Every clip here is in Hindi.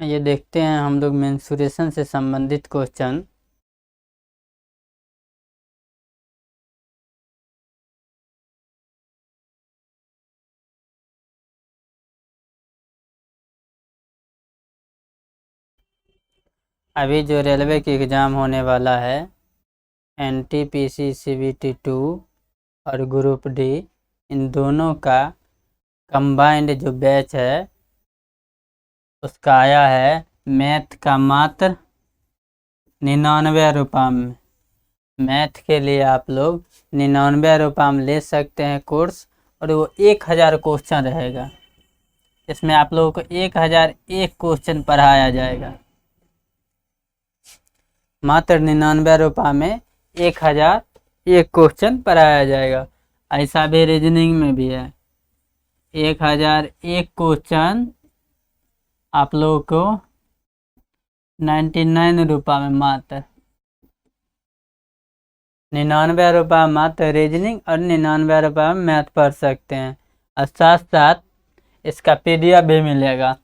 ये देखते हैं हम लोग मेंसुरेशन से संबंधित क्वेश्चन। अभी जो रेलवे की एग्ज़ाम होने वाला है NTPC CBT 2 और ग्रुप डी, इन दोनों का कंबाइंड जो बैच है उसका आया है मैथ का मात्र 99 रुपये में। मैथ के लिए आप लोग 99 रुपये में ले सकते हैं कोर्स, और वो 1000 क्वेश्चन रहेगा। इसमें आप लोगों को 1001 क्वेश्चन पढ़ाया जाएगा। मात्र 99 रुपये में 1001 क्वेश्चन पढ़ाया जाएगा। ऐसा भी रीजनिंग में भी है, 1001 क्वेश्चन आप लोगों को 99 रुपये में, मात्र 99 रुपये मात्र रीजनिंग और 99 रुपये में मैथ पढ़ सकते हैं। और साथ साथ इसका PDF भी मिलेगा।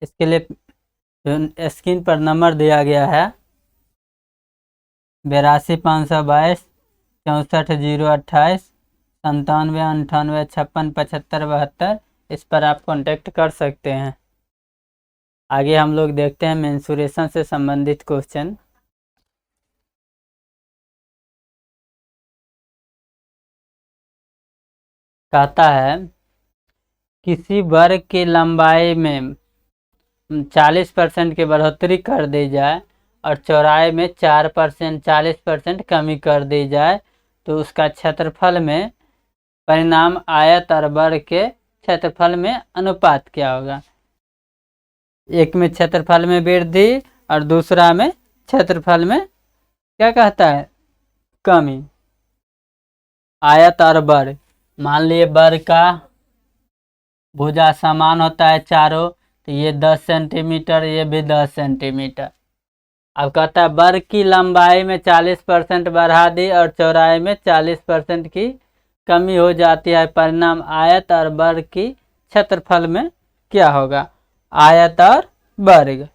इसके लिए स्क्रीन पर नंबर दिया गया है 82 522 64 028 97 98 56 75 72। इस पर आप कांटेक्ट कर सकते हैं। आगे हम लोग देखते हैं मेंसुरेशन से संबंधित क्वेश्चन। कहता है किसी वर्ग की लंबाई में 40% की बढ़ोतरी कर दी जाए और चौड़ाई में 4% 40% कमी कर दी जाए तो उसका क्षेत्रफल में परिणाम आयत और वर्ग के क्षेत्रफल में अनुपात क्या होगा। एक में क्षेत्रफल में वृद्धि और दूसरा में क्षेत्रफल में क्या कहता है, कमी। आयत और वर्ग, मान लिए वर्ग का भुजा समान होता है चारों, तो ये 10 सेंटीमीटर, ये भी 10 सेंटीमीटर। अब कहता है वर्ग की लंबाई में 40% बढ़ा दी और चौड़ाई में 40% की कमी हो जाती है, परिणाम आयत और वर्ग की क्षेत्रफल में क्या होगा। आयत और वर्ग।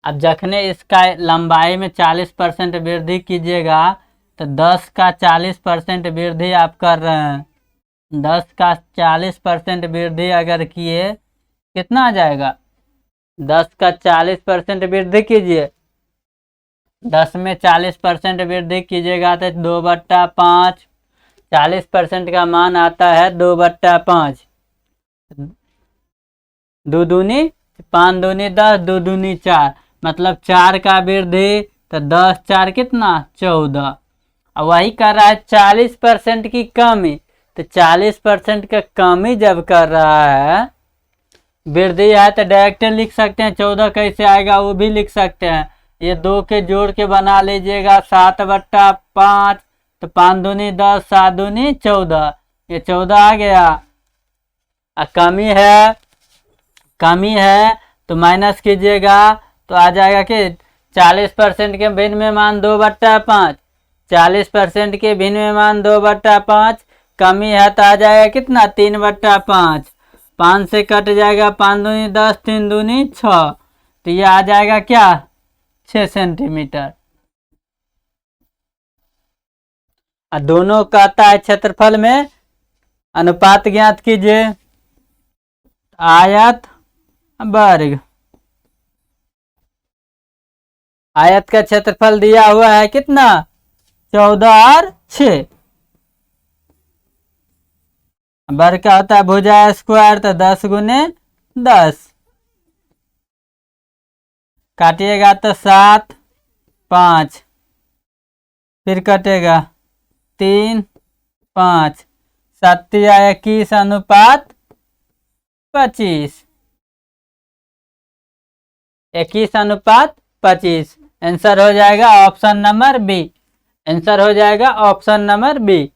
अब जखने इसका लंबाई में 40% वृद्धि कीजिएगा तो 10 का 40% वृद्धि आप कर रहे हैं। 10 का 40% वृद्धि अगर किए कितना आ जाएगा, 10 का 40% वृद्धि कीजिए, 10 में 40% वृद्धि कीजिएगा तो 2/5, 40% का मान आता है 2/5। 2 दूनी 5 दूनी 10, 2 दूनी 4, मतलब 4 का वृद्धि तो 10 4 कितना 14। अब वही कर रहा है 40% की कमी, तो 40% का कमी जब कर रहा है, वृद्धि है तो डायरेक्ट लिख सकते हैं। 14 कैसे आएगा वो भी लिख सकते हैं। ये 2 के जोड़ के बना लीजिएगा 7/5, तो 5 दूनी 10, 7 दूनी 14, ये 14 आ गया। कमी है तो माइनस कीजिएगा तो आ जाएगा कि 40% के भिन्न में मान 2/5, 40% के भिन्न में मान 2/5, कमी है तो आ जाएगा कितना 3/5। 5 से कट जाएगा, 5 दूनी 10, 3 दूनी 6, तो ये आ जाएगा क्या 6 सेंटीमीटर। और दोनों कहता है क्षेत्रफल में अनुपात ज्ञात कीजिए। आयत वर्ग, आयत का क्षेत्रफल दिया हुआ है कितना 14 और 6। वर्ग का होता है भुजा स्क्वायर, तो 10 गुने 10, काटिएगा तो 7 5, फिर कटेगा 3 5, 7 या 21 अनुपात 25, 21 अनुपात 25। आंसर हो जाएगा ऑप्शन नंबर बी। आंसर हो जाएगा ऑप्शन नंबर बी।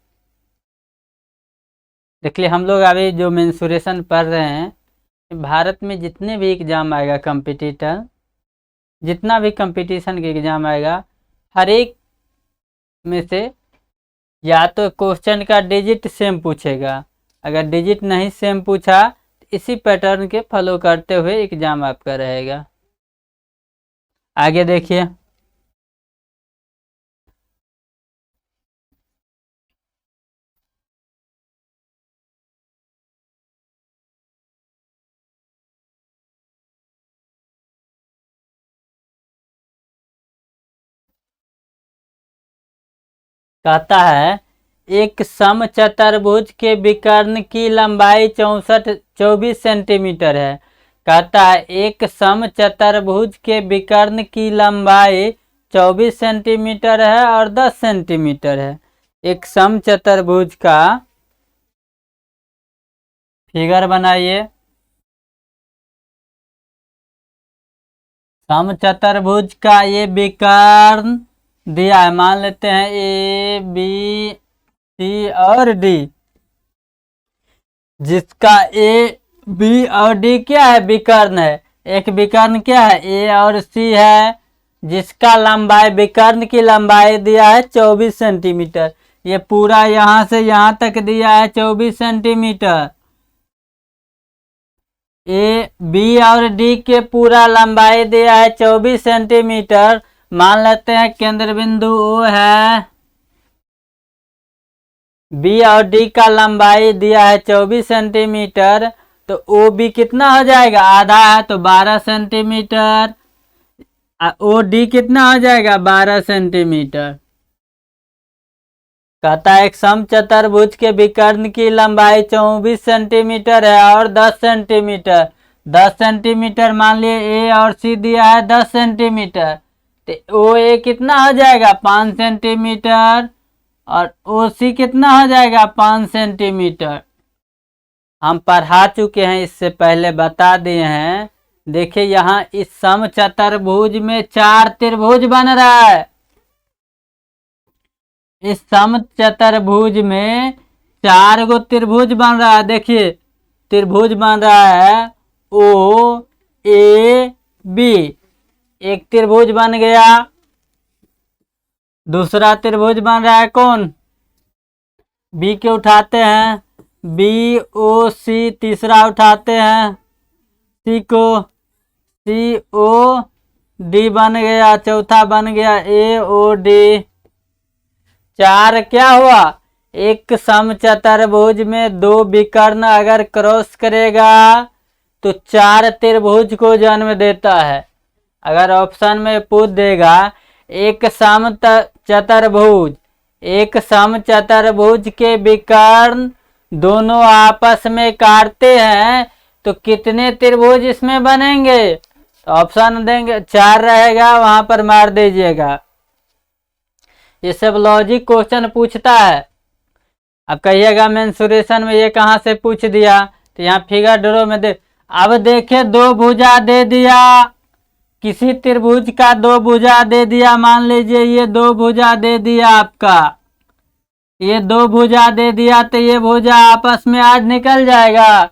देखिए हम लोग अभी जो मेंसुरेशन पढ़ रहे हैं, भारत में जितने भी एग्जाम आएगा कॉम्पिटिटर, जितना भी कंपटीशन के एग्जाम आएगा हर एक में से या तो क्वेश्चन का डिजिट सेम पूछेगा, अगर डिजिट नहीं सेम पूछा तो इसी पैटर्न के फॉलो करते हुए एग्जाम आपका रहेगा। आगे देखिए, कहता है एक समचतुर्भुज के विकर्ण की लंबाई 24 सेंटीमीटर है। कहता है एक समचतुर्भुज के विकर्ण की लंबाई 24 सेंटीमीटर है और 10 सेंटीमीटर है। एक समचतुर्भुज का फिगर बनाइए। समचतुर्भुज का ये विकर्ण दिया है, मान लेते हैं ए बी सी और डी, जिसका ए बी और डी क्या है, विकर्ण है। एक विकर्ण क्या है, ए और सी है, जिसका लंबाई विकर्ण की लंबाई दिया है 24 सेंटीमीटर। ये पूरा यहाँ से यहाँ तक दिया है 24 सेंटीमीटर। ए बी और डी के पूरा लंबाई दिया है 24 सेंटीमीटर। मान लेते हैं केंद्र बिंदु ओ है, बी और डी का लंबाई दिया है 24 सेंटीमीटर, तो ओ बी कितना हो जाएगा, आधा है तो 12 सेंटीमीटर। ओ डी कितना हो जाएगा, 12 सेंटीमीटर। कहता है एक समचतुर्भुज के विकर्ण की लंबाई 24 सेंटीमीटर है और 10 सेंटीमीटर। 10 सेंटीमीटर मान लिए ए और सी दिया है 10 सेंटीमीटर, तो ओ ए कितना हो जाएगा 5 सेंटीमीटर और ओ सी कितना हो जाएगा 5 सेंटीमीटर। हम पढ़ा चुके हैं, इससे पहले बता दिए हैं। देखिए यहाँ इस समचतुर्भुज में 4 त्रिभुज बन रहा है। इस समचतुर्भुज में 4 गो त्रिभुज बन रहा है। देखिए त्रिभुज बन रहा है ओ ए बी, एक त्रिभुज बन गया। दूसरा त्रिभुज बन रहा है कौन, बी के उठाते हैं, बी ओ सी। तीसरा उठाते हैं सी को, सी ओ डी बन गया। चौथा बन गया ए ओ डी। 4 क्या हुआ, एक समचतुर्भुज में 2 विकर्ण अगर क्रॉस करेगा तो 4 त्रिभुज को जन्म देता है। अगर ऑप्शन में पूछ देगा एक समचतुर्भुज, एक समचतुर्भुज के विकर्ण दोनों आपस में काटते हैं तो कितने त्रिभुज इसमें बनेंगे, तो ऑप्शन देंगे 4 रहेगा, वहां पर मार दीजिएगा। ये सब लॉजिक क्वेश्चन पूछता है। अब कहिएगा मेंसुरेशन में ये कहाँ से पूछ दिया, तो यहाँ फिगर ड्रॉ में दे। अब देखे 2 भुजा दे दिया, किसी त्रिभुज का 2 भुजा दे दिया। मान लीजिए ये 2 भुजा दे दिया आपका, ये 2 भुजा दे दिया, तो ये भुजा आपस में आज निकल जाएगा।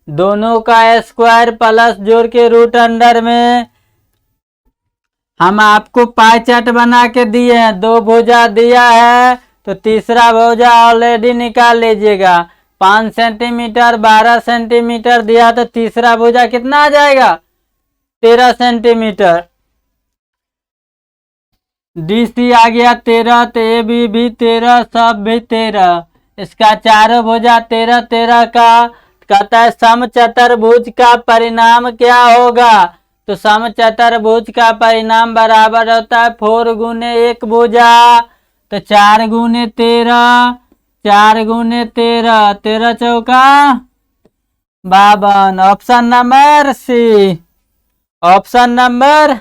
दोनों का स्क्वायर प्लस जोड़ के रूट अंडर में हम आपको पाई चार्ट बना के दिए हैं। 2 भुजा दिया है तो तीसरा भुजा ऑलरेडी निकाल लीजिएगा। 5 सेंटीमीटर 12 सेंटीमीटर दिया तो तीसरा भुजा कितना आ जाएगा, 13 सेंटीमीटर। डी सी आ गया 13, तो ए बी भी 13, सब भी 13। इसका चारों भुजा 13 13 का। कहता है समचतुर्भुज का परिणाम क्या होगा, तो समचतुर्भुज का परिणाम बराबर होता है 4 गुने 1 भुजा, तो 4 गुने 13, 4 गुने 13, 13 चौका 52। Option number C, option number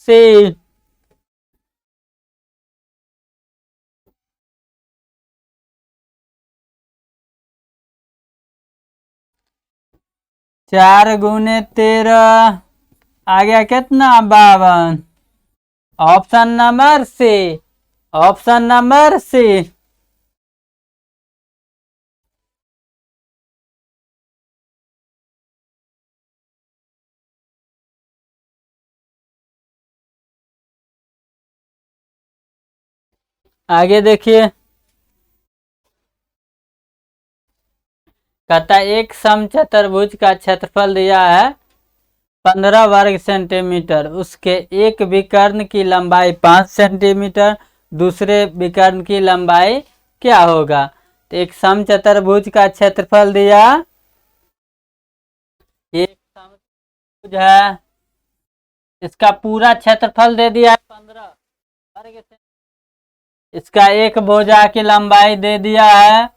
C. 4 गुने 13 आ गया कितना, 52। Option number C, option number C. आगे देखिए, कहता है एक समचतुर्भुज का क्षेत्रफल दिया है 15 वर्ग सेंटीमीटर, उसके एक विकर्ण की लंबाई 5 सेंटीमीटर, दूसरे विकर्ण की लंबाई क्या होगा। तो एक समचतुर्भुज का क्षेत्रफल दिया, एक समचतुर्भुज है, इसका पूरा क्षेत्रफल दे दिया है 15 वर्ग सेंटीमीटर, इसका एक भुजा की लंबाई दे दिया है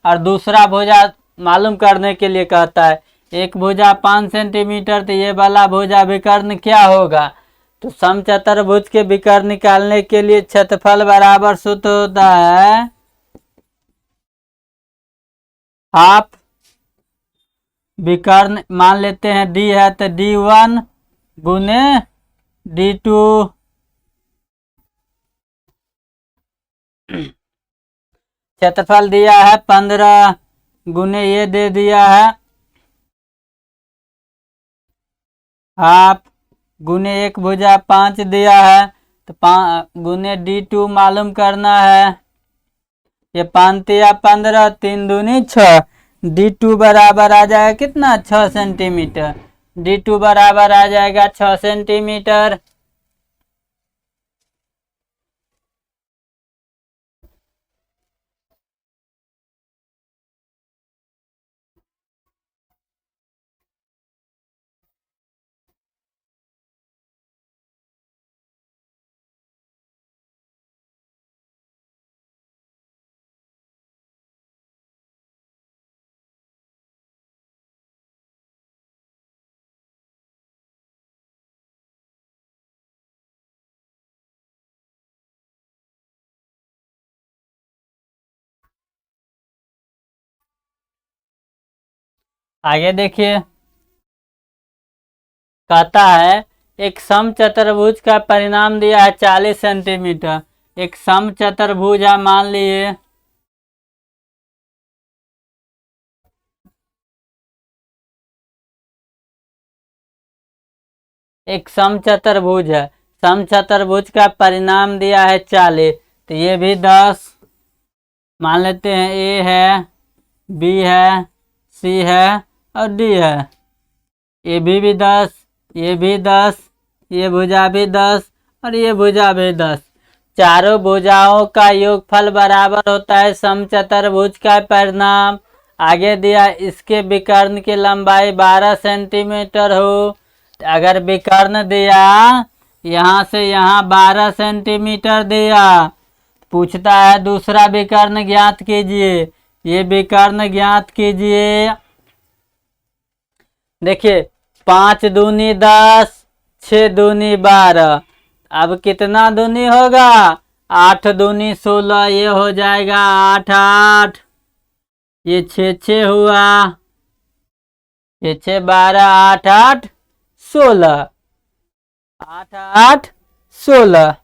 और दूसरा भुजा मालूम करने के लिए कहता है एक भुजा 5 सेंटीमीटर, तो ये वाला भुजा विकर्ण क्या होगा। तो समचतुर्भुज के विकर्ण निकालने के लिए क्षेत्रफल बराबर सूत्र होता है हाफ विकर्ण, मान लेते हैं डी है तो D1 गुने D2, क्षेत्रफल दिया है 15 गुने ये दे दिया है हाफ, गुने एक भुजा 5 दिया है तो 5 गुने D2 मालूम करना है। ये 5 तिया 15, 3 दूनी 6, D2 बराबर आ जाएगा कितना 6 सेंटीमीटर, D2 बराबर आ जाएगा 6 सेंटीमीटर। आगे देखिए, कहता है एक समचतुर्भुज का परिणाम दिया है 40 सेंटीमीटर, एक समचतुर्भुज है मान लिए, एक समचतुर्भुज है, समचतुर्भुज का परिणाम दिया है 40, तो ये भी 10 मान लेते हैं, ए है, बी है, सी है और डी है, ये भी 10, ये भी 10, ये भुजा भी 10 और ये भुजा भी 10, चारों भुजाओं का योगफल बराबर होता है समचतुर्भुज का परिणाम। आगे दिया इसके विकर्ण की लंबाई 12 सेंटीमीटर हो, तो अगर विकर्ण दिया यहाँ से यहाँ 12 सेंटीमीटर दिया, पूछता है दूसरा विकर्ण ज्ञात कीजिए, ये विकर्ण ज्ञात कीजिए। देखिए 5 दूनी 10, 6 दूनी 12, अब कितना दूनी होगा 8 दूनी 16, ये हो जाएगा 8 8, ये 6 हुआ, ये 6 12, 8 8 16, 8 8 16,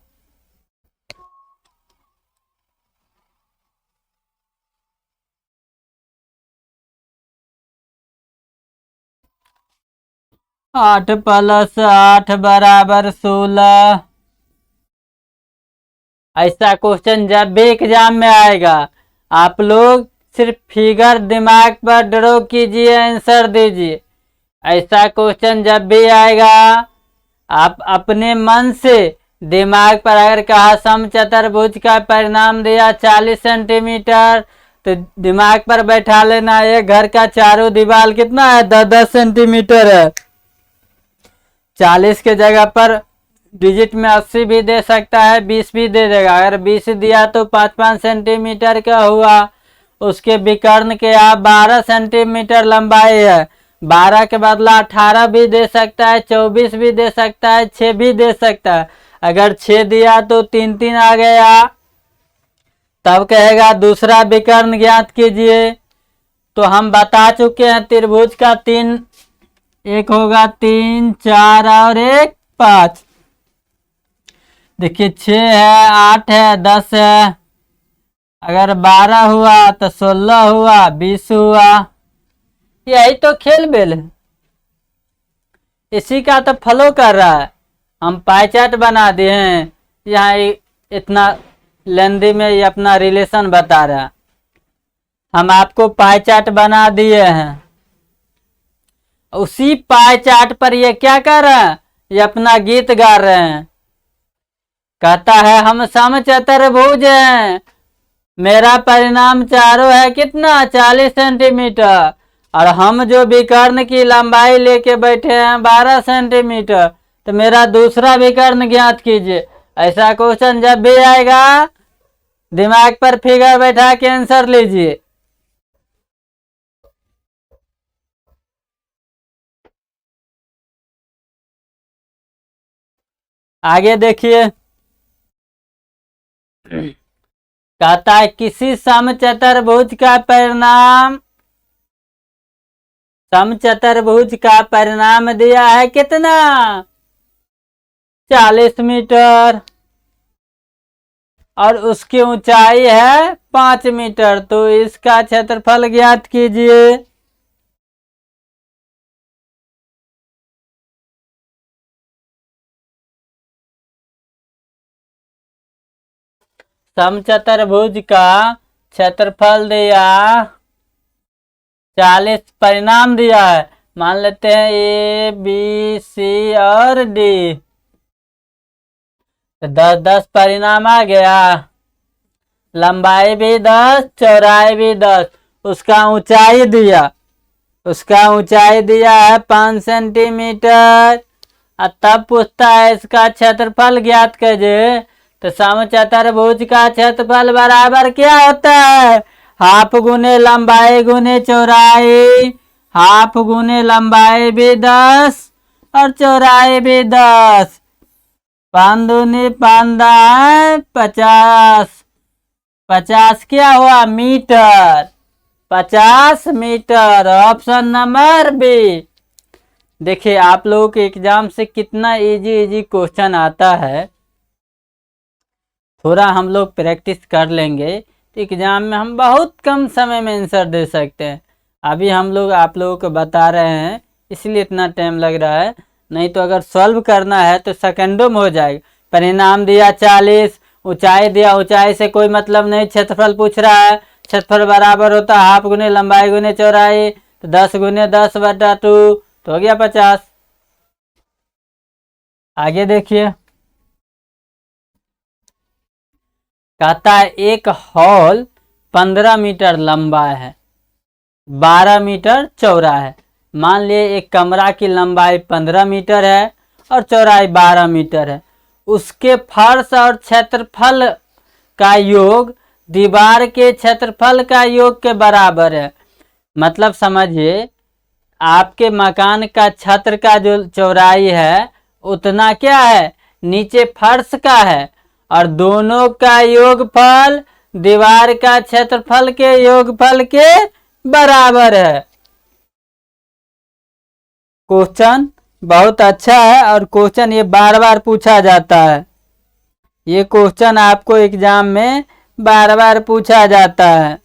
आठ प्लस 8 बराबर 16। ऐसा क्वेश्चन जब भी एग्जाम में आएगा आप लोग सिर्फ फिगर दिमाग पर ड्रॉ कीजिए, आंसर दीजिए। ऐसा क्वेश्चन जब भी आएगा आप अपने मन से दिमाग पर अगर कहा समचतुर्भुज का परिणाम दिया 40 सेंटीमीटर, तो दिमाग पर बैठा लेना है घर का चारों दीवार कितना है 10-10 सेंटीमीटर है, 40 के जगह पर डिजिट में 80 भी दे सकता है, 20 भी दे देगा। अगर 20 दिया तो 5-5 सेंटीमीटर का हुआ, उसके विकर्ण के आप 12 सेंटीमीटर लंबाई है, 12 के बदला 18 भी दे सकता है, 24 भी दे सकता है, 6 भी दे सकता है। अगर 6 दिया तो 3-3 आ गया, तब कहेगा दूसरा विकर्ण ज्ञात कीजिए। तो हम बता चुके हैं त्रिभुज का 3, एक होगा 3 4 और एक 5। देखिए 6 है, 8 है, 10 है, अगर 12 हुआ तो 16 हुआ, 20 हुआ। यही तो खेल बेल है, इसी का तो फॉलो कर रहा है। हम पाई चार्ट बना दिए हैं, यहाँ इतना लेंदी में ये अपना रिलेशन बता रहा है। हम आपको पाई चार्ट बना दिए हैं, उसी पाई चार्ट पर ये क्या कर रहे हैं, ये अपना गीत गा रहे हैं। कहता है हम समचतुर्भुज हैं, मेरा परिणाम चारों है कितना 40 सेंटीमीटर, और हम जो विकर्ण की लंबाई लेके बैठे हैं 12 सेंटीमीटर, तो मेरा दूसरा विकर्ण ज्ञात कीजिए। ऐसा क्वेश्चन जब भी आएगा दिमाग पर फिगर बैठा के आंसर लीजिए। आगे देखिए, कहता है किसी समचतुर्भुज का परिणाम, समचतुर्भुज का परिणाम दिया है कितना 40 मीटर, और उसकी ऊंचाई है 5 मीटर, तो इसका क्षेत्रफल ज्ञात कीजिए। समचतुर्भुज का क्षेत्रफल दिया 40, परिणाम दिया है, मान लेते हैं ए बी सी और डी, तो 10 परिणाम आ गया, लंबाई भी 10 चौड़ाई भी 10, उसका ऊंचाई दिया, उसका ऊंचाई दिया है 5 सेंटीमीटर, और तब पूछता है इसका क्षेत्रफल ज्ञात कीजिए। तो समचतुर्भुज का क्षेत्रफल बराबर क्या होता है, हाफ गुने लंबाई गुने चौड़ाई, हाफ गुने लंबाई भी 10 और चौड़ाई भी 10, 5 दूनी 5 50, 50 क्या हुआ meter, 50 meter, option number B. देखिए आप लोगों के एग्जाम से कितना इजी इजी क्वेश्चन आता है, थोड़ा हम लोग प्रैक्टिस कर लेंगे तो एग्जाम में हम बहुत कम समय में आंसर दे सकते हैं। अभी हम लोग आप लोगों को बता रहे हैं इसलिए इतना टाइम लग रहा है, नहीं तो अगर सॉल्व करना है तो सेकंडों में हो जाएगा। परिणाम दिया 40, ऊंचाई दिया, ऊंचाई से कोई मतलब नहीं, क्षेत्रफल पूछ रहा है, क्षेत्रफल बराबर होता है हाफ गुने लंबाई गुने चौड़ाई, तो 10 गुने 10/2 तो हो गया 50। आगे देखिए, कहता है एक हॉल 15 मीटर लंबा है, 12 मीटर चौड़ा है। मान लिए एक कमरा की लंबाई 15 मीटर है और चौड़ाई 12 मीटर है, उसके फर्श और क्षेत्रफल का योग दीवार के क्षेत्रफल का योग के बराबर है। मतलब समझिए आपके मकान का छत का जो चौड़ाई है उतना क्या है नीचे फर्श का है, और दोनों का योगफल दीवार का क्षेत्रफल के योगफल के बराबर है। क्वेश्चन बहुत अच्छा है और क्वेश्चन ये बार बार पूछा जाता है, ये क्वेश्चन आपको एग्जाम में बार बार पूछा जाता है।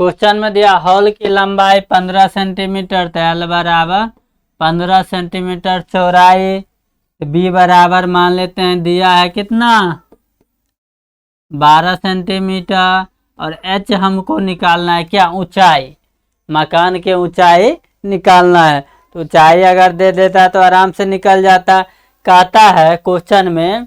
क्वेश्चन में दिया हॉल की लंबाई 15 सेंटीमीटर, तो एल बराबर 15 सेंटीमीटर चौड़ाई, बी बराबर मान लेते हैं दिया है कितना 12 सेंटीमीटर, और एच हमको निकालना है क्या ऊंचाई, मकान के ऊंचाई निकालना है। तो ऊंचाई अगर दे देता तो आराम से निकल जाता। कहता है क्वेश्चन में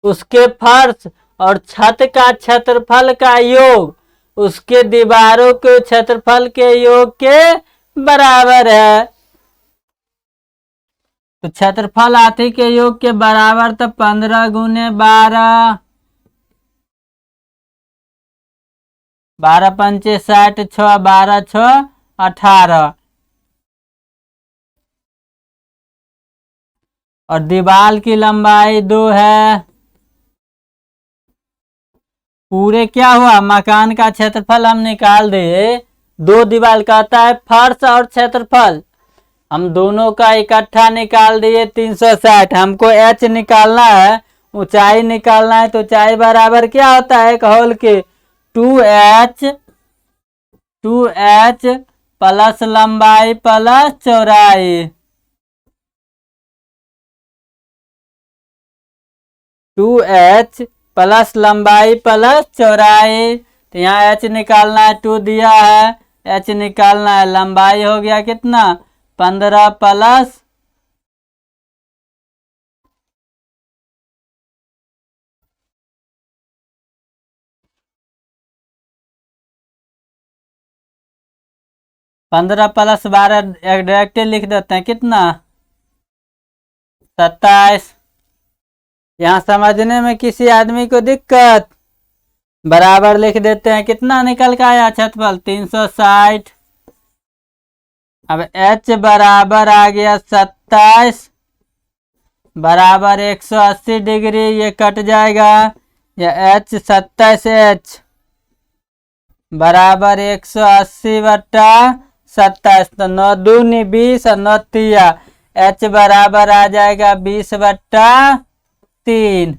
उसके फर्श और छत का क्षेत्रफल का योग उसके दीवारों के क्षेत्रफल के योग के बराबर है। तो क्षेत्रफल आती के योग के बराबर, तो 15 गुने 12 12 पंचे 60, 6 12 6 18। और दीवार की लंबाई 2 है। पूरे क्या हुआ, मकान का क्षेत्रफल हम निकाल दिए। 2 दीवार कहता है फर्श और क्षेत्रफल, हम दोनों का इकट्ठा निकाल दिए 360। हमको h निकालना है, ऊंचाई निकालना है। तो ऊंचाई बराबर क्या होता है, एक होल के 2h प्लस लंबाई प्लस चौड़ाई। 2h प्लस लंबाई प्लस चौड़ाई। तो यहाँ h निकालना है, 2 दिया है, h निकालना है। लंबाई हो गया कितना, 15 प्लस 15 प्लस 12 डायरेक्ट लिख देते हैं, कितना 27। यहाँ समझने में किसी आदमी को दिक्कत, बराबर लिख देते हैं। कितना निकल के आया क्षेत्रफल, 360। अब h बराबर आ गया 27 बराबर 180 डिग्री, ये कट जाएगा। या h 27h बराबर 180 बटा 27। तो 9 दूनी 20 और 9 तिया, h बराबर आ जाएगा 20 बटा 3।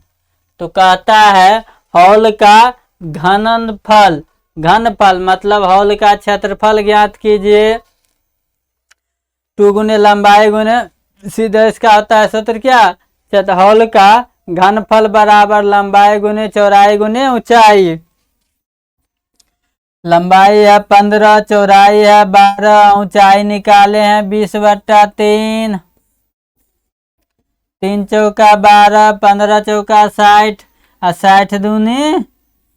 तो कहता है हॉल का घनफल, घनफल मतलब हॉल का क्षेत्रफल ज्ञात कीजिए। 2 गुने लंबाई गुने, सीधे इसका होता है सूत्र क्या, हॉल का घनफल बराबर लंबाई गुने चौड़ाई गुने ऊंचाई। लंबाई है 15, चौड़ाई है 12, ऊंचाई निकाले हैं 20 बटा 3। 3 चौका 12, 15 चौका 60 और 60 दूनी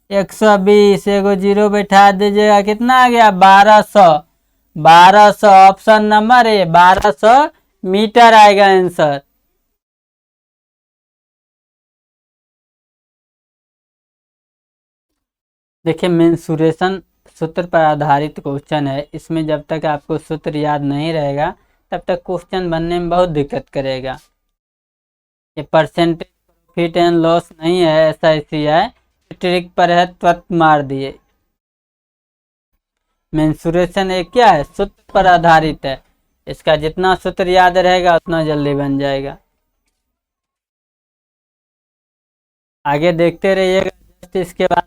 120। एगो जीरो बैठा दीजिएगा, कितना आ गया 1200। 1200 ऑप्शन नंबर ए, 1200 मीटर आएगा आंसर। देखिए मेंसुरेशन सूत्र पर आधारित क्वेश्चन है। इसमें जब तक आपको सूत्र याद नहीं रहेगा तब तक क्वेश्चन बनने में बहुत दिक्कत करेगा। ये परसेंटेज प्रॉफिट एंड लॉस नहीं है, ऐसा इसी है, ट्रिक पर है, तुरंत मार दिए। मेंसुरेशन एक क्या है, सूत्र पर आधारित है। इसका जितना सूत्र याद रहेगा उतना जल्दी बन जाएगा। आगे देखते रहिएगा। इसके बाद